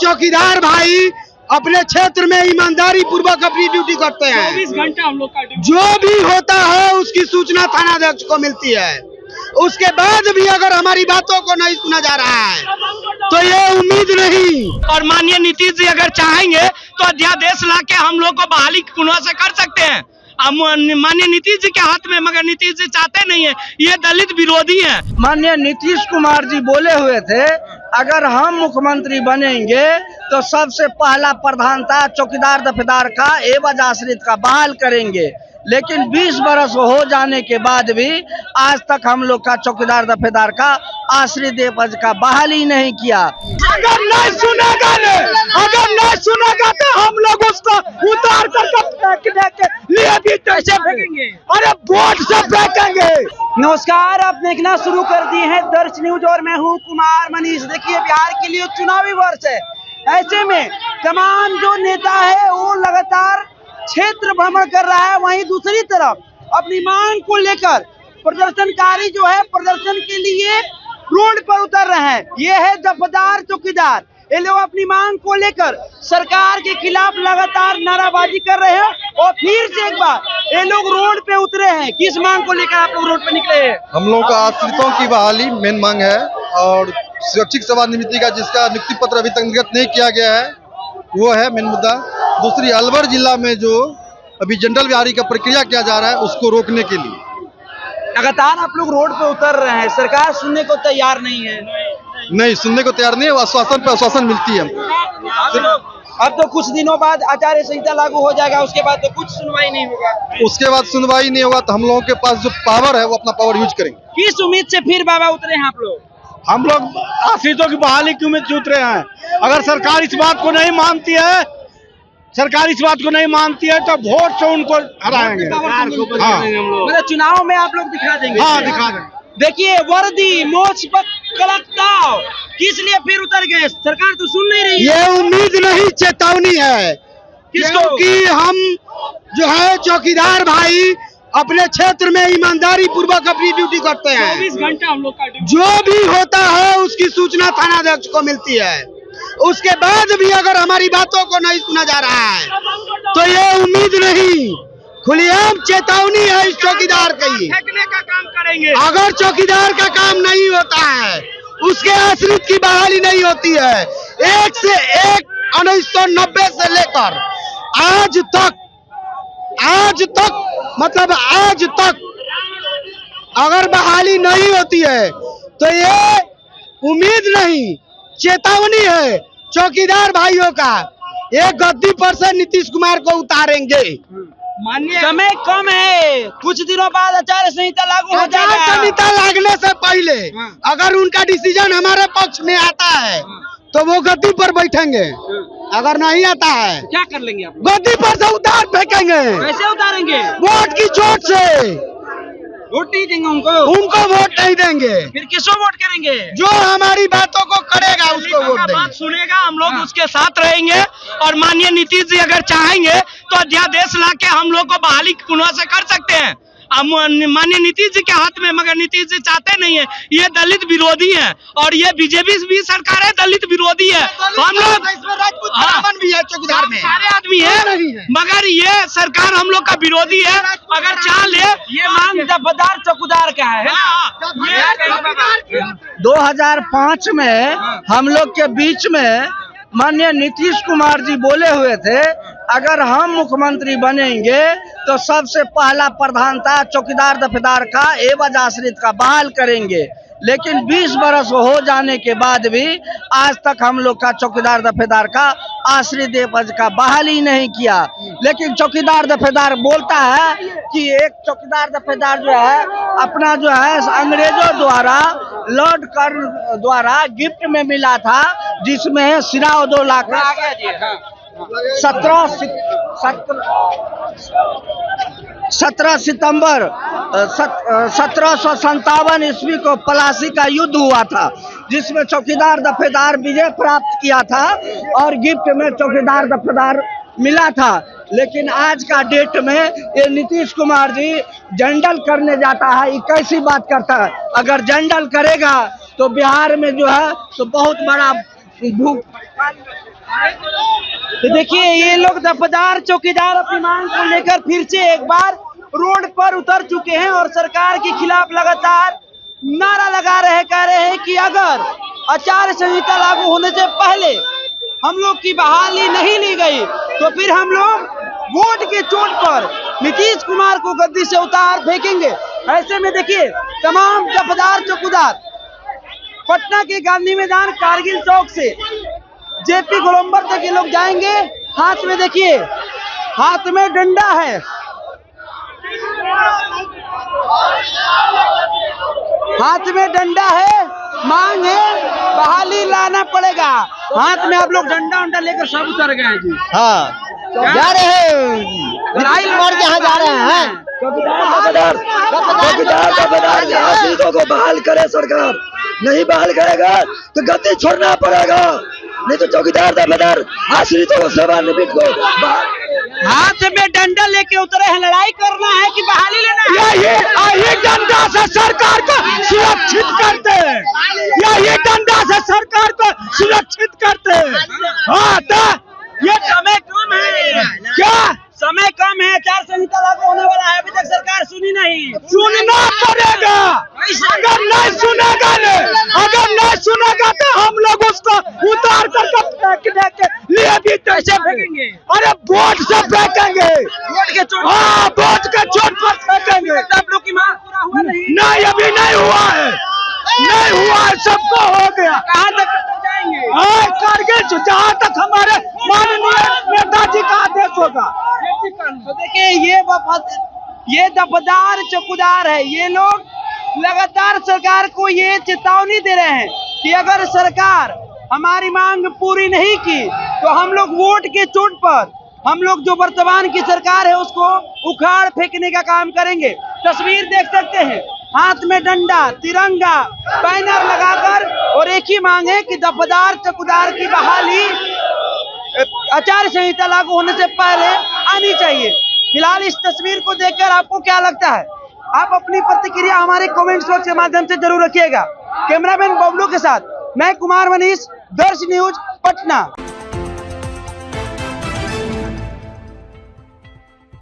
चौकीदार भाई अपने क्षेत्र में ईमानदारी पूर्वक अपनी ड्यूटी करते हैं। 24 घंटे हम लोग का ड्यूटी। जो भी होता है उसकी सूचना थानाध्यक्ष को मिलती है। उसके बाद भी अगर हमारी बातों को नहीं सुना जा रहा है तो ये उम्मीद नहीं। और माननीय नीतीश जी अगर चाहेंगे तो अध्यादेश लाके हम लोग को बहाली पुनः से कर सकते हैं। माननीय नीतीश जी के हाथ में, मगर नीतीश जी चाहते नहीं है। ये दलित विरोधी है। माननीय नीतीश कुमार जी बोले हुए थे अगर हम मुख्यमंत्री बनेंगे तो सबसे पहला प्रधानता चौकीदार दफेदार का एवज आश्रित का बहाल करेंगे। लेकिन 20 बरस हो जाने के बाद भी आज तक हम लोग का चौकीदार दफेदार का आश्रित एवज का बहाल ही नहीं किया। अगर नहीं सुनेगा तो हम लोग उसको उतार कर फेंकने के लिए भी कैसे फेंकेंगे? अरे बोर्ड से फेंकेंगे। नमस्कार, आप देखना शुरू कर दिए हैं दर्श न्यूज और मैं हूं कुमार मनीष। देखिए, बिहार के लिए चुनावी वर्ष है। ऐसे में तमाम जो नेता है वो लगातार क्षेत्र भ्रमण कर रहा है। वहीं दूसरी तरफ अपनी मांग को लेकर प्रदर्शनकारी जो है प्रदर्शन के लिए रोड पर उतर रहे हैं। ये है दफेदार चौकीदार। ये लोग अपनी मांग को लेकर सरकार के खिलाफ लगातार नाराबाजी कर रहे हैं और फिर से एक बार ये लोग रोड पे उतरे हैं। किस मांग को लेकर आप लोग रोड पे निकले हैं? हम लोगों का आश्रितों की बहाली मेन मांग है और स्वैच्छिक सेवानिवृत्ति का जिसका नियुक्ति पत्र अभी तक निर्गत नहीं किया गया है वो है मेन मुद्दा। दूसरी, अलवर जिला में जो अभी जनरल बिहारी का प्रक्रिया किया जा रहा है उसको रोकने के लिए लगातार आप लोग रोड पे उतर रहे हैं। सरकार सुनने को तैयार नहीं है। नहीं सुनने को तैयार नहीं है। आश्वासन पे आश्वासन मिलती है। अब तो कुछ दिनों बाद आचार्य संहिता लागू हो जाएगा, उसके बाद तो कुछ सुनवाई नहीं होगा। उसके बाद सुनवाई नहीं होगा तो हम लोगों के पास जो पावर है वो अपना पावर यूज करेंगे। किस उम्मीद से फिर बाबा उतरे हैं आप लोग? हम लोग आश्रितों की बहाली की उम्मीद से उतरे हैं। अगर सरकार इस बात को नहीं मानती है तो वोट से उनको हराएंगे। मतलब चुनाव में आप लोग दिखा देंगे? हाँ, दिखा देंगे। देखिए, वर्दी मोच पर कलकत्ता किस लिए फिर उतर गए? सरकार तो सुन नहीं रही है। ये उम्मीद नहीं, चेतावनी है। क्योंकि हम जो है चौकीदार भाई अपने क्षेत्र में ईमानदारी पूर्वक अपनी ड्यूटी करते हैं। 24 घंटे हम लोग का ड्यूटी। जो भी होता है उसकी सूचना थानाध्यक्ष को मिलती है। उसके बाद भी अगर हमारी बातों को नहीं सुना जा रहा है तो ये उम्मीद नहीं, खुलेआम चेतावनी है इस चौकीदार की। फेंकने का काम करेंगे। अगर चौकीदार का काम नहीं होता है, उसके आश्रित की बहाली नहीं होती है। एक से एक 1990 से लेकर आज तक अगर बहाली नहीं होती है तो ये उम्मीद नहीं, चेतावनी है चौकीदार भाइयों का। एक गद्दी पर से नीतीश कुमार को उतारेंगे। माननीय समय कम है, कुछ दिनों बाद आचार्य संहिता लागू हो जाएगा। आचार संहिता लागने से पहले अगर उनका डिसीजन हमारे पक्ष में आता है तो वो गद्दी पर बैठेंगे। अगर नहीं आता है क्या कर लेंगे आप? गद्दी पर से उतार फेंकेंगे। कैसे उतारेंगे? वोट की चोट से। वोट नहीं देंगे उनको वोट नहीं देंगे। फिर किसको वोट करेंगे? जो हमारी बातों को करेगा उसको वोट देंगे। बात सुनेगा, हम लोग उसके साथ रहेंगे। और माननीय नीतीश जी अगर चाहेंगे तो अध्यादेश लाके हम लोग को बहाली पुनः से कर सकते हैं। माननीय नीतीश जी के हाथ में, मगर नीतीश जी चाहते नहीं है। ये दलित विरोधी है और ये बीजेपी भी सरकार है, दलित विरोधी है। हम लोग भी है चौकीदार में, सारे आदमी है, मगर ये सरकार हम लोग का विरोधी है। अगर चाह ले, ये मांग दफेदार चौकीदार का है। 2005 में हम लोग के बीच में माननीय नीतीश कुमार जी बोले हुए थे अगर हम मुख्यमंत्री बनेंगे तो सबसे पहला प्रधानता चौकीदार दफेदार का एवज आश्रित का बहाल करेंगे। लेकिन 20 बरस हो जाने के बाद भी आज तक हम लोग का चौकीदार दफेदार का आश्रित एवज का बहाल ही नहीं किया। लेकिन चौकीदार दफेदार बोलता है कि एक चौकीदार दफेदार जो है अपना जो है अंग्रेजों द्वारा लॉर्ड कर्न द्वारा गिफ्ट में मिला था, जिसमें सिरा 2 लाख 17 सितंबर 1757 ईस्वी को प्लासी का युद्ध हुआ था, जिसमें चौकीदार दफेदार विजय प्राप्त किया था और गिफ्ट में चौकीदार दफेदार मिला था। लेकिन आज का डेट में ये नीतीश कुमार जी जनरल करने जाता है। ये कैसी बात करता है? अगर जनरल करेगा तो बिहार में जो है तो बहुत बड़ा भूख तो देखिए ये लोग दफदार चौकीदार अपनी मांग को लेकर फिर से एक बार रोड पर उतर चुके हैं और सरकार के खिलाफ लगातार नारा लगा रहे, कह रहे हैं कि अगर आचार संहिता लागू होने से पहले हम लोग की बहाली नहीं ली गई तो फिर हम लोग वोट के चोट पर नीतीश कुमार को गद्दी से उतार फेंकेंगे। ऐसे में देखिए तमाम दफदार चौकीदार पटना के गांधी मैदान कारगिल चौक से जेपी गोलंबर तक ये लोग जाएंगे। हाथ में देखिए, हाथ में डंडा है, हाथ में डंडा है, मांग है बहाली लाना पड़ेगा। हाथ में आप लोग डंडा उंडा लेकर सब उतर गए हैं जी। हाँ जा रहे हैं, लड़ाई लड़ जहाँ जा रहे हैं। चौकीदार को बहाल करे सरकार, नहीं बहाल करेगा तो गद्दी छोड़ना पड़ेगा, नहीं तो चौकीदार दफदार आश्रितों को सेवानिवृत्त को हाथ में डंडा लेके उतरे हैं। लड़ाई करना है कि बहाली लेना है? यही डंडा से सरकार को सुरक्षित करते हैं, यही डंडा से सरकार को सुरक्षित करते हैं। हाँ तो ये समय कम है, क्या समय कम है, आचार संहिता लागू होने वाला है, अभी तक सरकार सुनी नहीं। सुनना पड़ेगा, अगर नहीं सुनेगा अगर नहीं सुनेगा तो हम लोग उसको उतार कर फेंकने के लिए भी कैसे फेंकेंगे? अरे वोट से फेंकेंगे, वोट के चोट, हाँ वोट के चोट पर फेंकेंगे। आप लोग की मांग पूरा हुआ नहीं, अभी नहीं हुआ है, नहीं हुआ है, सबको हो गया। कहाँ तक जाएंगे? कारगिल जहाँ तक हमारे माननीय नेताजी का आदेश होगा। तो देखिए ये दफदार चौकीदार है, ये लोग लगातार सरकार को ये चेतावनी दे रहे हैं कि अगर सरकार हमारी मांग पूरी नहीं की तो हम लोग वोट के चोट पर हम लोग जो वर्तमान की सरकार है उसको उखाड़ फेंकने का काम करेंगे। तस्वीर देख सकते हैं, हाथ में डंडा, तिरंगा, बैनर लगाकर, और एक ही मांग है कि दफदार चौकीदार की बहाली आचार संहिता लागू होने से पहले आनी चाहिए। फिलहाल इस तस्वीर को देखकर आपको क्या लगता है? आप अपनी प्रतिक्रिया हमारे कमेंट बॉक्स के माध्यम से जरूर रखिएगा। कैमरामैन बबलू के साथ मैं कुमार मनीष, दर्श न्यूज, पटना।